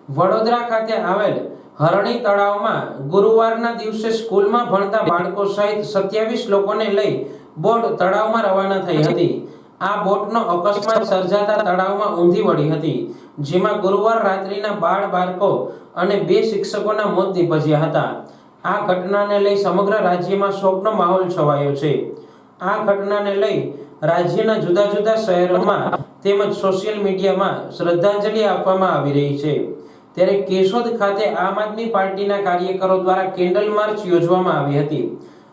વડોદરા ખાતે આવેલ હરણી તળાવમાં ગુરુવારના દિવસે સ્કૂલમાં ભણતા બાળકો સહિત 27 લોકોને લઈ બોટ તળાવમાં રવાના થઈ હતી। આ બોટનો અકસ્માત સર્જાતા તળાવમાં ઊંધી વળી હતી, જેમાં ગુરુવાર રાત્રિના બાળકો અને 2 શિક્ષકોના મોત નીપજ્યા હતા। આ ઘટનાને લઈ સમગ્ર રાજ્યમાં શોકનો માહોલ છવાયો છે। આ ઘટનાને લઈ રાજ્યના જુદા જુદા શહેરોમાં તેમજ સોશિયલ મીડિયામાં શ્રદ્ધાંજલિ આપવામાં આવી રહી છે। ત્યારે કેશોદ ખાતે આમ આદમી પાર્ટીના કાર્યકરો દ્વારા કેન્ડલ માર્ચ યોજવામાં આવી હતી।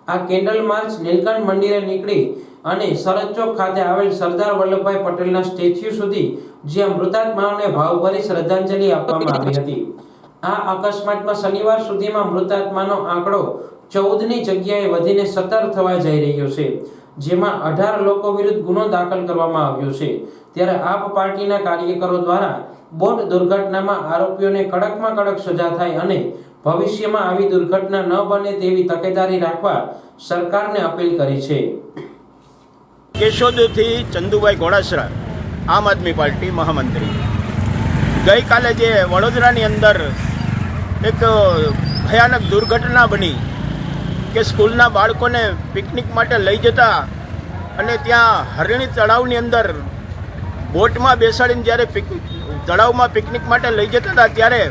આ કેન્ડલ માર્ચ નીલકંઠ મંદિરે નીકળી અને સરહદ ચોક ખાતે આવેલ સરદાર વલ્લભભાઈ પટેલના સ્ટેચ્યુ સુધી, જ્યાં મૃતાત્માઓને ભાવભરી શ્રદ્ધાંજલિ આપવામાં આવી હતી। આ અકસ્માતમાં શનિવાર સુધીમાં મૃતાત્માનો આંકડો 14ની જગ્યાએ વધીને 17 થવા જઈ રહ્યો છે, જેમાં 18 લોકો વિરુદ્ધ ગુનો દાખલ કરવામાં આવ્યો છે। ત્યારે આપ પાર્ટીના કાર્યકરો દ્વારા બોટ દુર્ઘટનામાં આરોપીઓને કડકમાં કડક સજા થાય અને ભવિષ્યમાં આવી દુર્ઘટના ન બને તેવી તકેદારી રાખવા સરકારને અપીલ કરી છે। કેશોદથી ચંદુભાઈ ઘોડાસરા, આમ આદમી પાર્ટી મહામંત્રી। ગઈકાલે જે વડોદરાની અંદર એક ભયાનક દુર્ઘટના બની કે સ્કૂલના બાળકોને પિકનિક માટે લઈ જતા અને ત્યાં હરણી તળાવની અંદર બોટમાં બેસાડીને જ્યારે તળાવમાં પિકનિક માટે લઈ જતા હતા, ત્યારે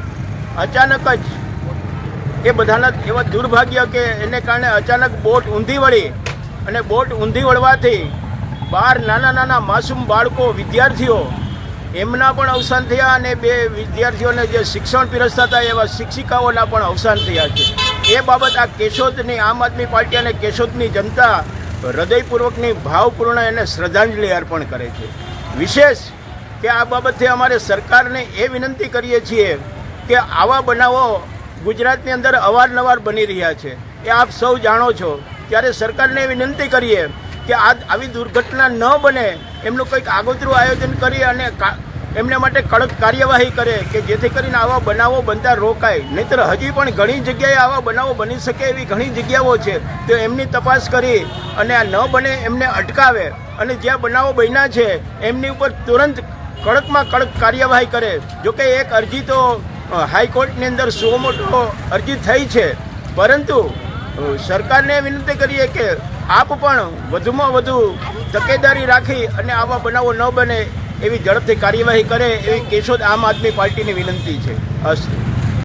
અચાનક જ એ બધાના એવા દુર્ભાગ્ય કે એને કારણે અચાનક બોટ ઊંધી વળી અને બોટ ઊંધી વળવાથી 12 નાના નાના માસૂમ બાળકો, વિદ્યાર્થીઓ, એમના પણ અવસાન થયા અને 2 વિદ્યાર્થીઓને જે શિક્ષણ પીરસતા હતા એવા શિક્ષિકાઓના પણ અવસાન થયા છે। એ બાબત આ કેશોદની આમ આદમી પાર્ટી અને કેશોદની જનતા હૃદયપૂર્વકની ભાવપૂર્ણ એને શ્રદ્ધાંજલિ અર્પણ કરે છે। વિશેષ કે આ બાબતે અમારે સરકારને એ વિનંતી કરીએ છીએ કે આવા બનાવો ગુજરાતની અંદર અવારનવાર બની રહ્યા છે, એ આપ સૌ જાણો છો। ત્યારે સરકારને વિનંતી કરીએ કે આવી દુર્ઘટના ન બને એમનું કંઈક આગોતરું આયોજન કરી અને એમને માટે કડક કાર્યવાહી કરે કે જેથી કરીને આવા બનાવો બનતા રોકાય। નહીંતર હજી પણ ઘણી જગ્યાએ આવા બનાવો બની શકે એવી ઘણી જગ્યાઓ છે, તો એમની તપાસ કરી અને આ ન બને એમને અટકાવે અને જ્યાં બનાવો બન્યા છે એમની ઉપર તુરંત કડકમાં કડક કાર્યવાહી કરે। જોકે એક અરજી તો હાઈકોર્ટની અંદર સો મોટો અરજી થઈ છે, પરંતુ સરકારને વિનંતી કરીએ કે આપ પણ વધુમાં વધુ તકેદારી રાખી અને આવા બનાવો ન બને એવી ઝડપથી કાર્યવાહી કરે એવી કેશોદ આમ આદમી પાર્ટીની વિનંતી છે। અસ્તુ।